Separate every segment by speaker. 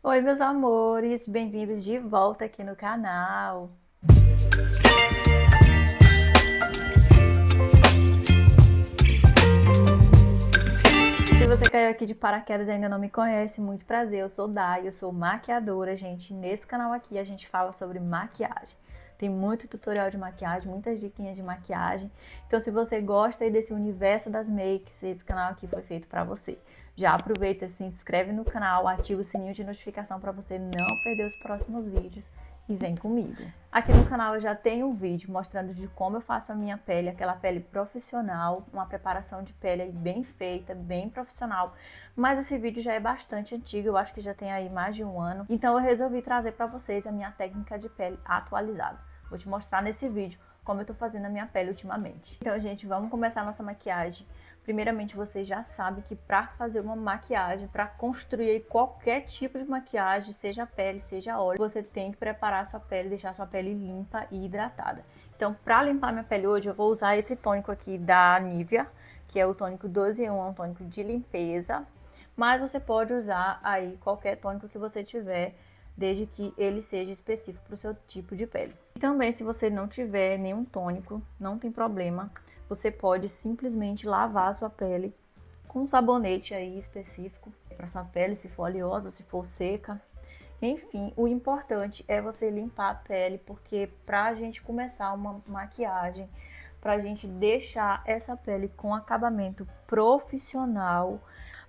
Speaker 1: Oi, meus amores, bem-vindos de volta aqui no canal. Se você caiu aqui de paraquedas e ainda não me conhece, muito prazer, eu sou Dai, eu sou maquiadora, gente. Nesse canal aqui a gente fala sobre maquiagem. Tem muito tutorial de maquiagem, muitas diquinhas de maquiagem. Então, se você gosta aí desse universo das makes, esse canal aqui foi feito para você. Já aproveita, se inscreve no canal, ativa o sininho de notificação para você não perder os próximos vídeos e vem comigo. Aqui no canal eu já tenho um vídeo mostrando de como eu faço a minha pele, aquela pele profissional, uma preparação de pele bem feita, bem profissional. Mas esse vídeo já é bastante antigo, eu acho que já tem aí mais de um ano. Então eu resolvi trazer para vocês a minha técnica de pele atualizada. Vou te mostrar nesse vídeo como eu tô fazendo a minha pele ultimamente. Então, gente, vamos começar a nossa maquiagem. Primeiramente, vocês já sabem que para fazer uma maquiagem, para construir qualquer tipo de maquiagem, seja pele, seja óleo, você tem que preparar a sua pele, deixar a sua pele limpa e hidratada. Então, para limpar minha pele hoje, eu vou usar esse tônico aqui da Nivea, que é o tônico 12 em 1, é um tônico de limpeza. Mas você pode usar aí qualquer tônico que você tiver, desde que ele seja específico para o seu tipo de pele. E também, se você não tiver nenhum tônico, não tem problema, você pode simplesmente lavar a sua pele com um sabonete aí específico para sua pele, se for oleosa, se for seca. Enfim, o importante é você limpar a pele, porque pra gente começar uma maquiagem, pra gente deixar essa pele com acabamento profissional,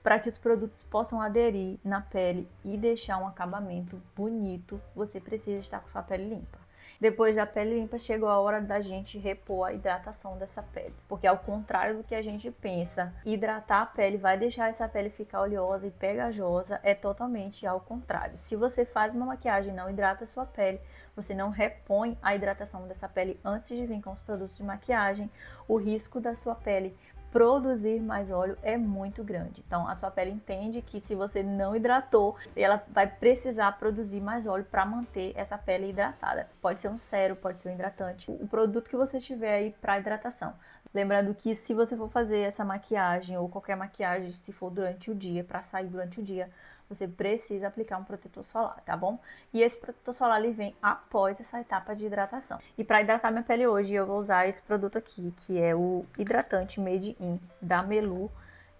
Speaker 1: para que os produtos possam aderir na pele e deixar um acabamento bonito, você precisa estar com sua pele limpa. Depois da pele limpa, chegou a hora da gente repor a hidratação dessa pele. Porque ao contrário do que a gente pensa, hidratar a pele vai deixar essa pele ficar oleosa e pegajosa, é totalmente ao contrário. Se você faz uma maquiagem e não hidrata a sua pele, você não repõe a hidratação dessa pele antes de vir com os produtos de maquiagem, o risco da sua pele produzir mais óleo é muito grande. Então a sua pele entende que se você não hidratou, ela vai precisar produzir mais óleo para manter essa pele hidratada. Pode ser um sérum, pode ser um hidratante, o produto que você tiver aí para hidratação. Lembrando que se você for fazer essa maquiagem ou qualquer maquiagem, se for durante o dia, para sair durante o dia, você precisa aplicar um protetor solar, tá bom? E esse protetor solar ele vem após essa etapa de hidratação. E para hidratar minha pele hoje, eu vou usar esse produto aqui, que é o hidratante Made In da Melu,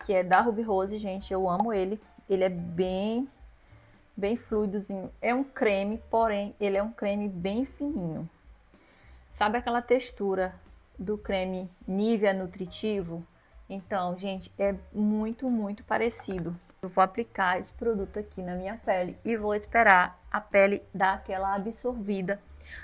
Speaker 1: que é da Ruby Rose, gente, eu amo ele. Ele é bem fluidozinho. É um creme, porém, ele é um creme bem fininho. Sabe aquela textura do creme Nivea Nutritivo? Então, gente, é muito parecido. Eu vou aplicar esse produto aqui na minha pele e vou esperar a pele dar aquela absorvida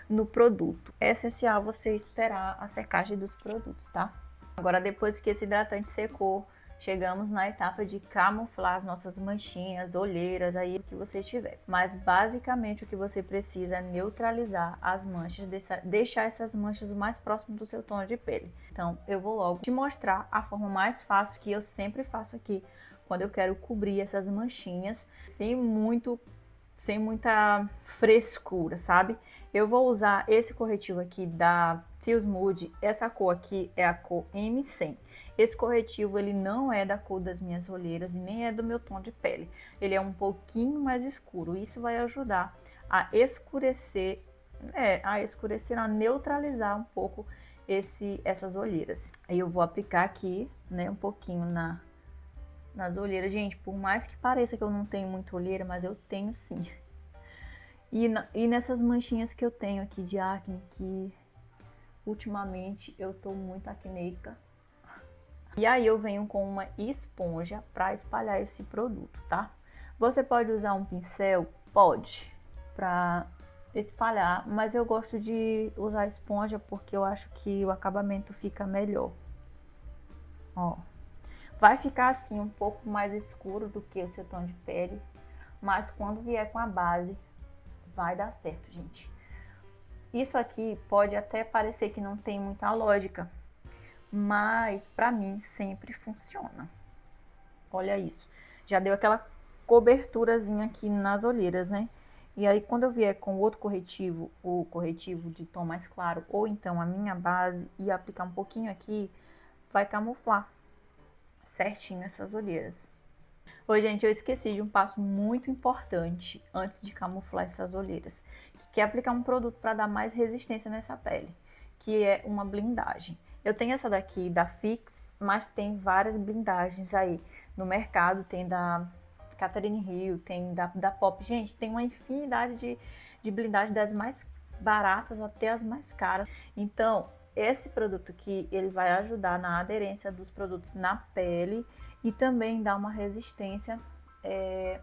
Speaker 1: no produto. É essencial você esperar a secagem dos produtos, tá? Agora, depois que esse hidratante secou, chegamos na etapa de camuflar as nossas manchinhas, olheiras, aí o que você tiver. Mas basicamente o que você precisa é neutralizar as manchas, deixar essas manchas o mais próximo do seu tom de pele. Então eu vou logo te mostrar a forma mais fácil que eu sempre faço aqui, quando eu quero cobrir essas manchinhas, sem muita frescura, sabe? Eu vou usar esse corretivo aqui da Feels Mood, essa cor aqui é a cor M100. Esse corretivo ele não é da cor das minhas olheiras e nem é do meu tom de pele. Ele é um pouquinho mais escuro. Isso vai ajudar a escurecer, a neutralizar um pouco essas olheiras. Aí eu vou aplicar aqui, né, um pouquinho nas olheiras. Gente, por mais que pareça que eu não tenho muita olheira, mas eu tenho sim. E nessas manchinhas que eu tenho aqui de acne, que ultimamente eu tô muito acneica. E aí eu venho com uma esponja para espalhar esse produto, tá? Você pode usar um pincel? Pode, para espalhar, mas eu gosto de usar esponja porque eu acho que o acabamento fica melhor. Ó, vai ficar assim um pouco mais escuro do que o seu tom de pele, mas quando vier com a base, vai dar certo, gente. Isso aqui pode até parecer que não tem muita lógica, mas pra mim sempre funciona. Olha isso, já deu aquela coberturazinha aqui nas olheiras, né? E aí quando eu vier com outro corretivo, o corretivo de tom mais claro, ou então a minha base, e aplicar um pouquinho aqui, vai camuflar certinho essas olheiras. Oi, gente, eu esqueci de um passo muito importante antes de camuflar essas olheiras, que é aplicar um produto para dar mais resistência nessa pele, que é uma blindagem. Eu tenho essa daqui da Fix, mas tem várias blindagens aí no mercado, tem da Catherine Hill, tem da Pop. Gente, tem uma infinidade de blindagem, das mais baratas até as mais caras. Então, esse produto aqui, ele vai ajudar na aderência dos produtos na pele e também dá uma resistência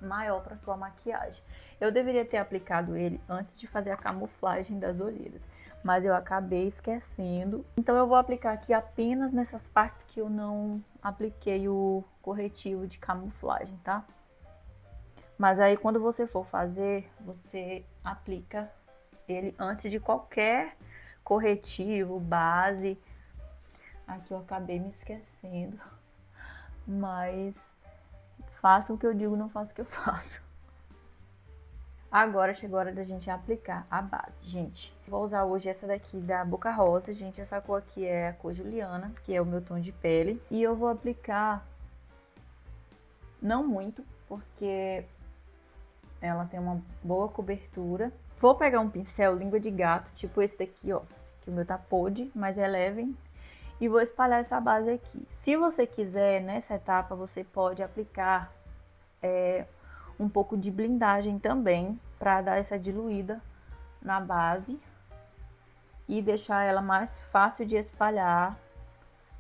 Speaker 1: maior para sua maquiagem. Eu deveria ter aplicado ele antes de fazer a camuflagem das olheiras, mas eu acabei esquecendo. Então eu vou aplicar aqui apenas nessas partes que eu não apliquei o corretivo de camuflagem, tá? Mas aí quando você for fazer, você aplica ele antes de qualquer corretivo, base. Aqui eu acabei me esquecendo, mas faça o que eu digo, não faça o que eu faço. Agora chegou a hora da gente aplicar a base, gente. Vou usar hoje essa daqui da Boca Rosa, gente. Essa cor aqui é a cor Juliana, que é o meu tom de pele. E eu vou aplicar, não muito, porque ela tem uma boa cobertura. Vou pegar um pincel língua de gato, tipo esse daqui, ó. Que o meu tá podre, mas é leve. E vou espalhar essa base aqui. Se você quiser, nessa etapa, você pode aplicar um pouco de blindagem também, para dar essa diluída na base e deixar ela mais fácil de espalhar,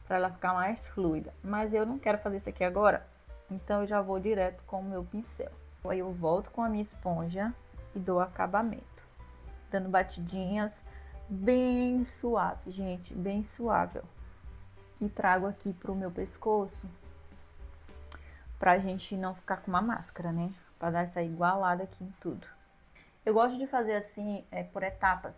Speaker 1: para ela ficar mais fluida. Mas eu não quero fazer isso aqui agora, então eu já vou direto com o meu pincel. Aí eu volto com a minha esponja e dou acabamento, dando batidinhas bem suave, gente, bem suave, ó. E trago aqui pro meu pescoço, pra gente não ficar com uma máscara, né? Pra dar essa igualada aqui em tudo. Eu gosto de fazer assim, por etapas.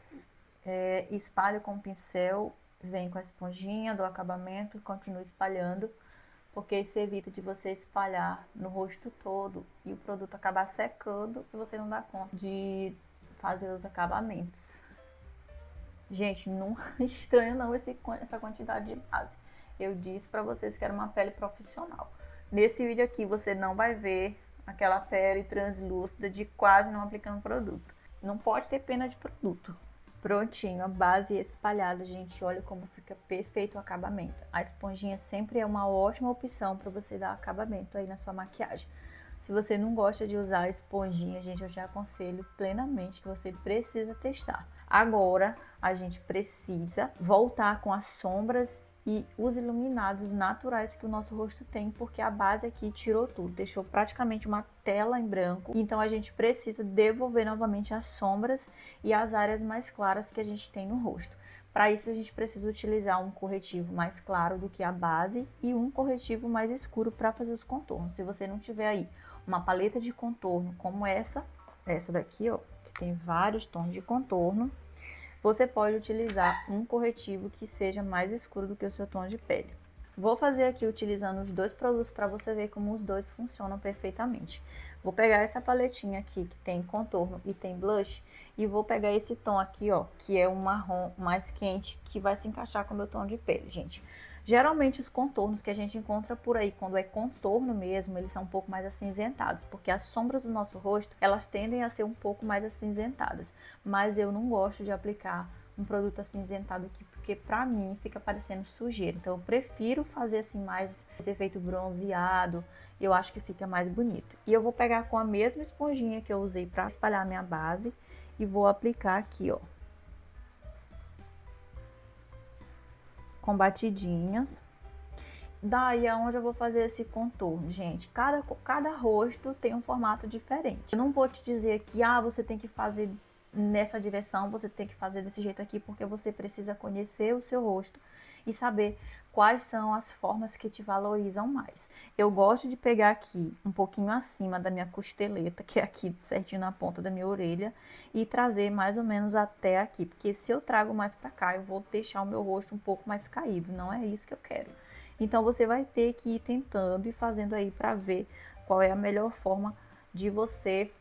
Speaker 1: Espalho com o pincel, venho com a esponjinha, dou acabamento e continuo espalhando, porque isso evita de você espalhar no rosto todo e o produto acabar secando e você não dá conta de fazer os acabamentos. Gente, não estranho não essa quantidade de base. Eu disse pra vocês que era uma pele profissional. Nesse vídeo aqui você não vai ver aquela pele translúcida de quase não aplicando produto. Não pode ter pena de produto. Prontinho, a base espalhada, gente, olha como fica perfeito o acabamento. A esponjinha sempre é uma ótima opção para você dar acabamento aí na sua maquiagem. Se você não gosta de usar a esponjinha, gente, eu te aconselho plenamente que você precisa testar. Agora, a gente precisa voltar com as sombras e os iluminados naturais que o nosso rosto tem, porque a base aqui tirou tudo, deixou praticamente uma tela em branco. Então a gente precisa devolver novamente as sombras e as áreas mais claras que a gente tem no rosto. Para isso a gente precisa utilizar um corretivo mais claro do que a base e um corretivo mais escuro para fazer os contornos. Se você não tiver aí uma paleta de contorno como essa daqui, ó, que tem vários tons de contorno, você pode utilizar um corretivo que seja mais escuro do que o seu tom de pele. Vou fazer aqui utilizando os dois produtos para você ver como os dois funcionam perfeitamente. Vou pegar essa paletinha aqui que tem contorno e tem blush e vou pegar esse tom aqui, ó, que é um marrom mais quente, que vai se encaixar com o meu tom de pele, gente. Geralmente os contornos que a gente encontra por aí, quando é contorno mesmo, eles são um pouco mais acinzentados, porque as sombras do nosso rosto, elas tendem a ser um pouco mais acinzentadas, mas eu não gosto de aplicar um produto acinzentado aqui, porque pra mim fica parecendo sujeira, então eu prefiro fazer assim mais esse efeito bronzeado, eu acho que fica mais bonito. E eu vou pegar com a mesma esponjinha que eu usei pra espalhar a minha base e vou aplicar aqui, ó, com batidinhas. Daí é onde eu vou fazer esse contorno, gente. Cada rosto tem um formato diferente. Eu não vou te dizer que você tem que fazer nessa direção, você tem que fazer desse jeito aqui, porque você precisa conhecer o seu rosto e saber quais são as formas que te valorizam mais. Eu gosto de pegar aqui um pouquinho acima da minha costeleta, que é aqui certinho na ponta da minha orelha, e trazer mais ou menos até aqui, porque se eu trago mais pra cá, eu vou deixar o meu rosto um pouco mais caído, não é isso que eu quero. Então você vai ter que ir tentando e fazendo aí pra ver qual é a melhor forma de você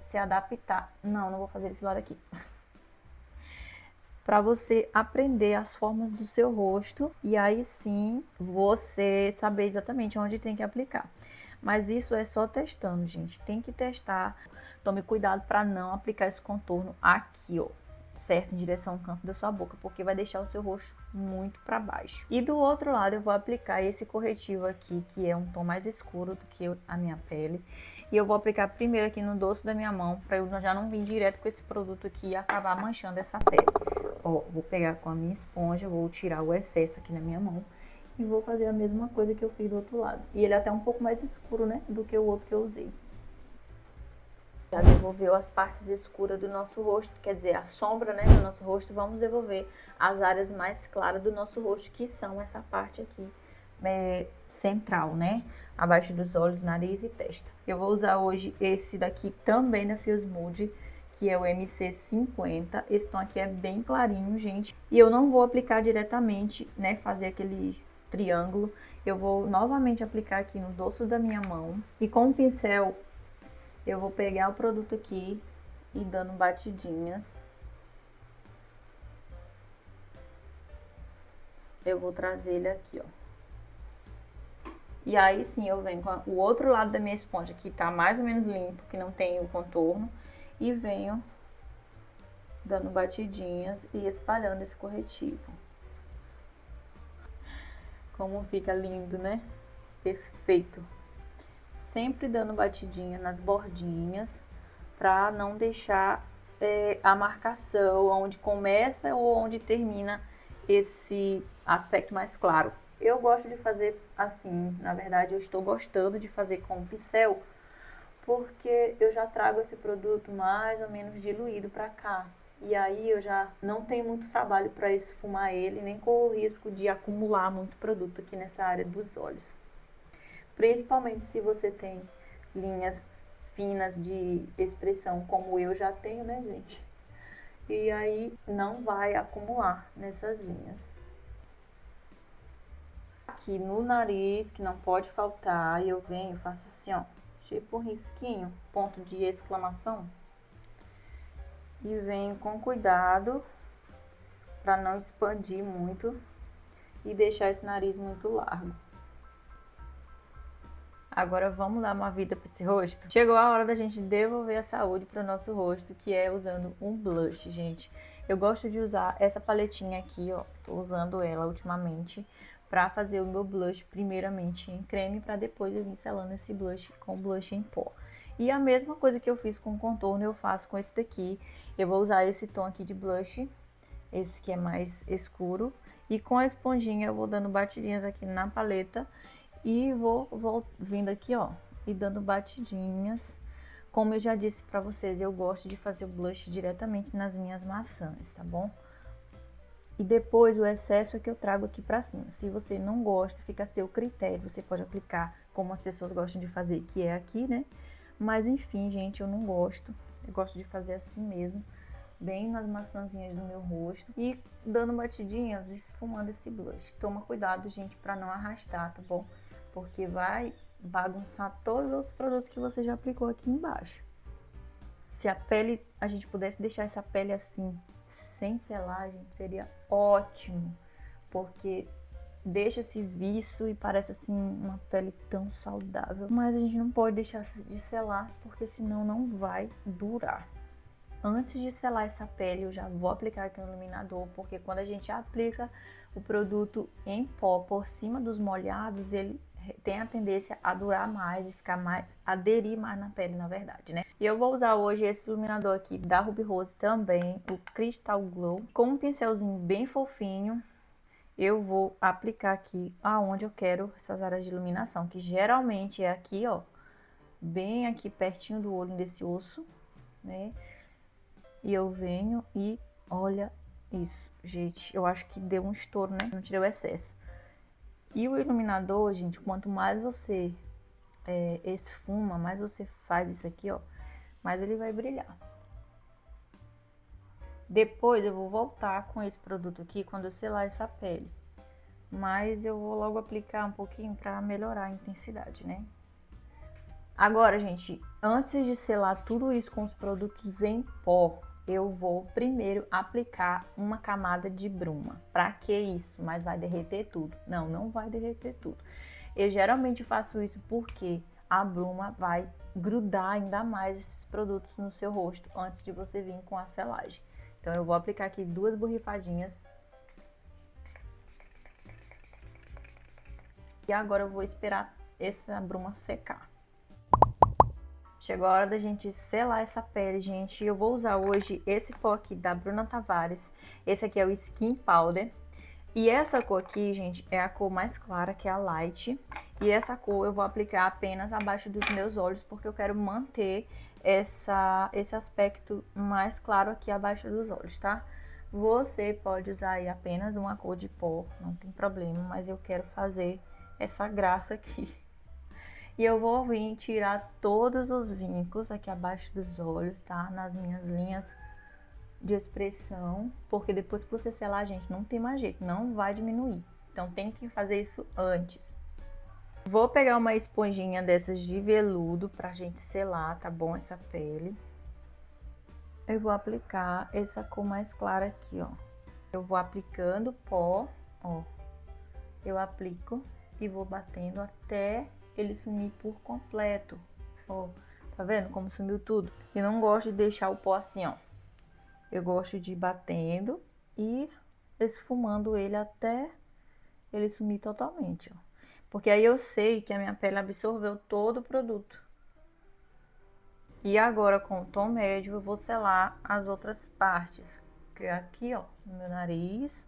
Speaker 1: se adaptar. Não vou fazer esse lado aqui. Para você aprender as formas do seu rosto e aí sim você saber exatamente onde tem que aplicar. Mas isso é só testando, gente. Tem que testar. Tome cuidado para não aplicar esse contorno aqui, ó, certo? Em direção ao canto da sua boca, porque vai deixar o seu rosto muito para baixo. E do outro lado eu vou aplicar esse corretivo aqui, que é um tom mais escuro do que a minha pele. E eu vou aplicar primeiro aqui no dorso da minha mão, para eu já não vir direto com esse produto aqui e acabar manchando essa pele. Ó, vou pegar com a minha esponja, vou tirar o excesso aqui na minha mão e vou fazer a mesma coisa que eu fiz do outro lado. E ele é até um pouco mais escuro, né, do que o outro que eu usei. Já devolveu as partes escuras do nosso rosto, quer dizer, a sombra, né, do nosso rosto. Vamos devolver as áreas mais claras do nosso rosto, que são essa parte aqui central, né, abaixo dos olhos, nariz e testa. Eu vou usar hoje esse daqui também da Feels Mood, que é o MC50. Esse tom aqui é bem clarinho, gente. E eu não vou aplicar diretamente, né, fazer aquele triângulo. Eu vou novamente aplicar aqui no dorso da minha mão. E com o pincel, eu vou pegar o produto aqui e dando batidinhas. Eu vou trazer ele aqui, ó. E aí sim eu venho com o outro lado da minha esponja, que tá mais ou menos limpo, que não tem o contorno. E venho dando batidinhas e espalhando esse corretivo. Como fica lindo, né? Perfeito. Sempre dando batidinha nas bordinhas, pra não deixar a marcação onde começa ou onde termina esse aspecto mais claro. Eu gosto de fazer assim, na verdade eu estou gostando de fazer com o pincel, porque eu já trago esse produto mais ou menos diluído para cá. E aí eu já não tenho muito trabalho para esfumar ele, nem corro o risco de acumular muito produto aqui nessa área dos olhos. Principalmente se você tem linhas finas de expressão, como eu já tenho, né, gente? E aí não vai acumular nessas linhas. Aqui no nariz, que não pode faltar, eu venho, faço assim, ó, tipo um risquinho, ponto de exclamação. E venho com cuidado para não expandir muito e deixar esse nariz muito largo. Agora vamos dar uma vida para esse rosto? Chegou a hora da gente devolver a saúde para o nosso rosto, que é usando um blush, gente. Eu gosto de usar essa paletinha aqui, ó, tô usando ela ultimamente para fazer o meu blush primeiramente em creme, para depois eu vir selando esse blush com blush em pó. E a mesma coisa que eu fiz com o contorno, eu faço com esse daqui. Eu vou usar esse tom aqui de blush, esse que é mais escuro. E com a esponjinha eu vou dando batidinhas aqui na paleta. E vou vindo aqui, ó, e dando batidinhas. Como eu já disse pra vocês, eu gosto de fazer o blush diretamente nas minhas maçãs, tá bom? E depois o excesso é que eu trago aqui pra cima. Se você não gosta, fica a seu critério. Você pode aplicar como as pessoas gostam de fazer, que é aqui, né? Mas enfim, gente, eu não gosto. Eu gosto de fazer assim mesmo, bem nas maçãzinhas do meu rosto. E dando batidinhas, esfumando esse blush. Toma cuidado, gente, pra não arrastar, tá bom? Porque vai bagunçar todos os produtos que você já aplicou aqui embaixo. Se a pele, a gente pudesse deixar essa pele assim, sem selagem, seria ótimo. Porque deixa esse viço e parece assim uma pele tão saudável. Mas a gente não pode deixar de selar, porque senão não vai durar. Antes de selar essa pele, eu já vou aplicar aqui no iluminador, porque quando a gente aplica o produto em pó por cima dos molhados, ele tem a tendência a durar mais e ficar mais, aderir mais na pele, na verdade, né? E eu vou usar hoje esse iluminador aqui da Ruby Rose também, o Crystal Glow, com um pincelzinho bem fofinho. Eu vou aplicar aqui aonde eu quero essas áreas de iluminação, que geralmente é aqui, ó, bem aqui pertinho do olho desse osso, né? E eu venho e olha isso, gente, eu acho que deu um estouro, né? Não tirei o excesso. E o iluminador, gente, quanto mais você esfuma, mais você faz isso aqui, ó, mais ele vai brilhar. Depois eu vou voltar com esse produto aqui quando eu selar essa pele. Mas eu vou logo aplicar um pouquinho pra melhorar a intensidade, né? Agora, gente, antes de selar tudo isso com os produtos em pó, eu vou primeiro aplicar uma camada de bruma. Pra que isso? Mas vai derreter tudo? Não, não vai derreter tudo. Eu geralmente faço isso porque a bruma vai grudar ainda mais esses produtos no seu rosto antes de você vir com a selagem. Então eu vou aplicar aqui 2 borrifadinhas. E agora eu vou esperar essa bruma secar. Chegou a hora da gente selar essa pele, gente. Eu vou usar hoje esse pó aqui da Bruna Tavares. Esse aqui é o Skin Powder. E essa cor aqui, gente, é a cor mais clara, que é a Light. E essa cor eu vou aplicar apenas abaixo dos meus olhos, porque eu quero manter esse aspecto mais claro aqui abaixo dos olhos, tá? Você pode usar aí apenas uma cor de pó, não tem problema, mas eu quero fazer essa graça aqui. E eu vou vir tirar todos os vincos aqui abaixo dos olhos, tá? Nas minhas linhas de expressão, porque depois que você selar, gente, não tem mais jeito, não vai diminuir. Então tem que fazer isso antes. Vou pegar uma esponjinha dessas de veludo pra gente selar, tá bom? Essa pele. Eu vou aplicar essa cor mais clara aqui, ó. Eu vou aplicando pó, ó. Eu aplico e vou batendo até ele sumir por completo. Ó, tá vendo como sumiu tudo? Eu não gosto de deixar o pó assim, ó. Eu gosto de ir batendo e esfumando ele até ele sumir totalmente, ó. Porque aí eu sei que a minha pele absorveu todo o produto. E agora com o tom médio eu vou selar as outras partes. Aqui, ó, no meu nariz.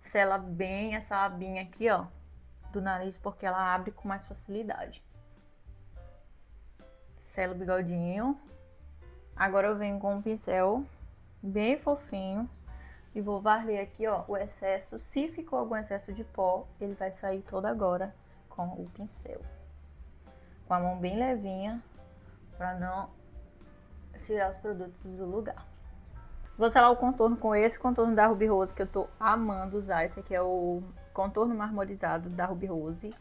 Speaker 1: Sela bem essa abinha aqui, ó, do nariz, porque ela abre com mais facilidade. Selo o bigodinho. Agora eu venho com um pincel bem fofinho e vou varrer aqui, ó, o excesso. Se ficou algum excesso de pó, ele vai sair todo agora com o pincel. Com a mão bem levinha, para não tirar os produtos do lugar. Vou selar o contorno com esse contorno da Ruby Rose, que eu tô amando usar. Esse aqui é o contorno marmorizado da Ruby Rose.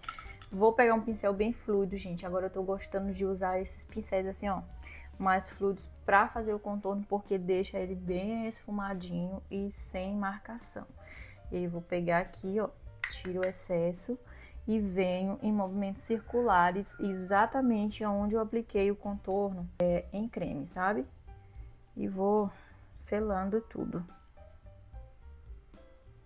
Speaker 1: Vou pegar um pincel bem fluido, gente. Agora eu tô gostando de usar esses pincéis assim, ó, mais fluidos pra fazer o contorno, porque deixa ele bem esfumadinho e sem marcação. E aí vou pegar aqui, ó, tiro o excesso e venho em movimentos circulares exatamente onde eu apliquei o contorno em creme, sabe? E vou selando tudo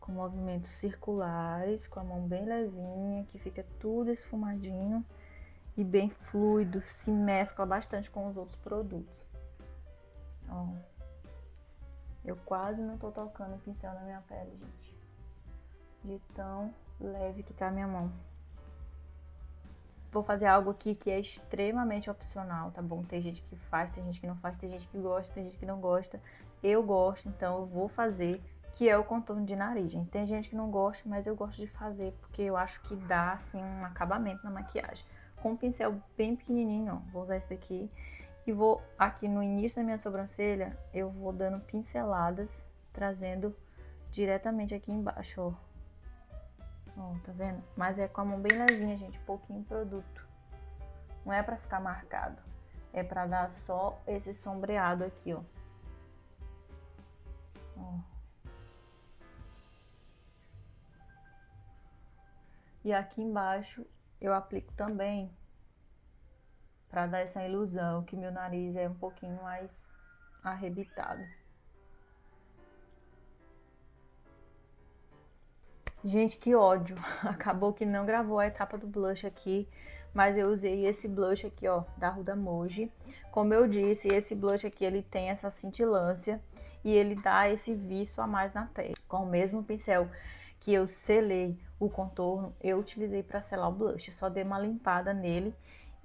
Speaker 1: com movimentos circulares, com a mão bem levinha, que fica tudo esfumadinho e bem fluido, se mescla bastante com os outros produtos. Ó, eu quase não tô tocando o pincel na minha pele, gente, de tão leve que tá a minha mão. Vou fazer algo aqui que é extremamente opcional, tá bom? Tem gente que faz, tem gente que não faz, tem gente que gosta, tem gente que não gosta. Eu gosto, então eu vou fazer, que é o contorno de nariz, gente. Tem gente que não gosta, mas eu gosto de fazer porque eu acho que dá, assim, um acabamento na maquiagem. Com um pincel bem pequenininho, ó, vou usar esse daqui. E vou aqui no início da minha sobrancelha, eu vou dando pinceladas, trazendo diretamente aqui embaixo, ó. Ó, tá vendo? Mas é com a mão bem levinha, gente, pouquinho produto. Não é pra ficar marcado, é pra dar só esse sombreado aqui, ó. Ó. E aqui embaixo eu aplico também, pra dar essa ilusão que meu nariz é um pouquinho mais arrebitado. Gente, que ódio! Acabou que não gravou a etapa do blush aqui, mas eu usei esse blush aqui, ó, da Huda Emoji. Como eu disse, esse blush aqui, ele tem essa cintilância e ele dá esse viço a mais na pele. Com o mesmo pincel que eu selei o contorno, eu utilizei para selar o blush. Eu só dei uma limpada nele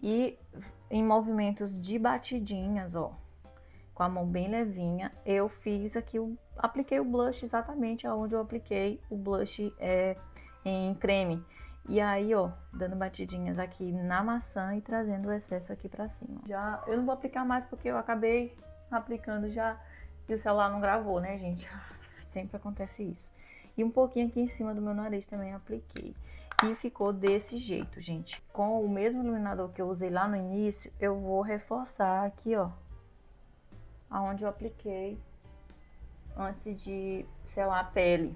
Speaker 1: e em movimentos de batidinhas, ó, com a mão bem levinha, eu fiz aqui, apliquei o blush exatamente aonde eu apliquei o blush em creme. E aí, ó, dando batidinhas aqui na maçã e trazendo o excesso aqui pra cima. Já, eu não vou aplicar mais porque eu acabei aplicando já e o celular não gravou, né, gente? Sempre acontece isso. E um pouquinho aqui em cima do meu nariz também apliquei. E ficou desse jeito, gente. Com o mesmo iluminador que eu usei lá no início, eu vou reforçar aqui, ó, aonde eu apliquei antes de selar a pele.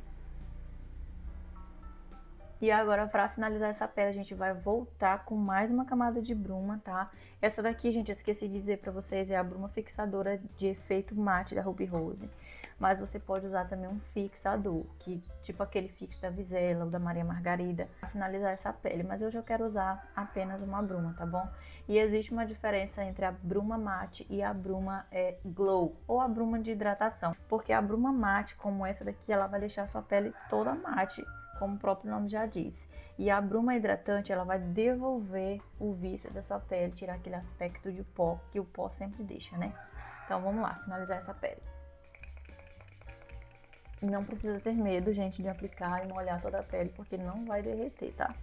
Speaker 1: E agora, para finalizar essa pele, a gente vai voltar com mais uma camada de bruma, tá? Essa daqui, gente, eu esqueci de dizer pra vocês, é a bruma fixadora de efeito mate da Ruby Rose. Mas você pode usar também um fixador, que tipo aquele fix da Visela ou da Maria Margarida, para finalizar essa pele. Mas hoje eu quero usar apenas uma bruma, tá bom? E existe uma diferença entre a bruma mate e a bruma glow, ou a bruma de hidratação. Porque a bruma mate, como essa daqui, ela vai deixar a sua pele toda mate, como o próprio nome já diz. E a bruma hidratante, ela vai devolver o vício da sua pele, tirar aquele aspecto de pó, que o pó sempre deixa, né? Então vamos lá, finalizar essa pele. Não precisa ter medo, gente, de aplicar e molhar toda a pele, porque não vai derreter, tá?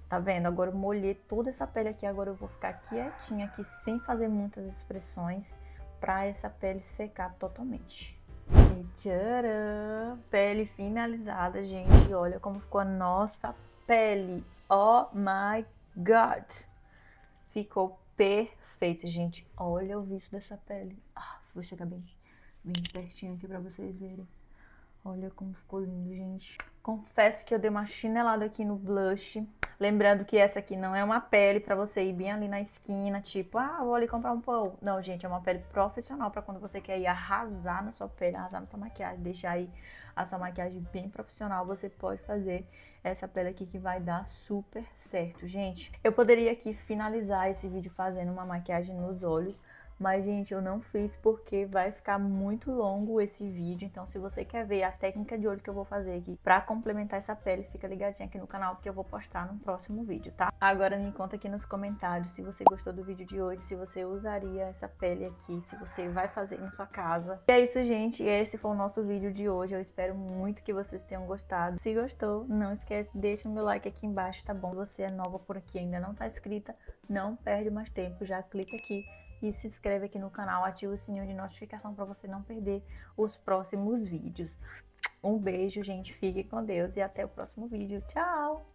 Speaker 1: Tá vendo? Agora eu molhei toda essa pele aqui, agora eu vou ficar quietinha aqui, sem fazer muitas expressões, pra essa pele secar totalmente. E tcharam! Pele finalizada, gente. Olha como ficou a nossa pele. Oh my God! Ficou perfeita, gente. Olha o vício dessa pele. Vou chegar bem pertinho aqui pra vocês verem. Olha como ficou lindo, gente. Confesso que eu dei uma chinelada aqui no blush. Lembrando que essa aqui não é uma pele pra você ir bem ali na esquina, tipo, vou ali comprar um pão. Não, gente, é uma pele profissional pra quando você quer ir arrasar na sua pele, arrasar na sua maquiagem, deixar aí a sua maquiagem bem profissional. Você pode fazer essa pele aqui que vai dar super certo, gente. Eu poderia aqui finalizar esse vídeo fazendo uma maquiagem nos olhos, mas, gente, eu não fiz porque vai ficar muito longo esse vídeo. Então, se você quer ver a técnica de olho que eu vou fazer aqui pra complementar essa pele, fica ligadinho aqui no canal que eu vou postar no próximo vídeo, tá? Agora me conta aqui nos comentários se você gostou do vídeo de hoje, se você usaria essa pele aqui, se você vai fazer na sua casa. E é isso, gente. Esse foi o nosso vídeo de hoje. Eu espero muito que vocês tenham gostado. Se gostou, não esquece, deixa o meu like aqui embaixo, tá bom? Se você é nova por aqui e ainda não tá inscrita, não perde mais tempo, já clica aqui e se inscreve aqui no canal, ativa o sininho de notificação para você não perder os próximos vídeos. Um beijo, gente, fique com Deus e até o próximo vídeo. Tchau!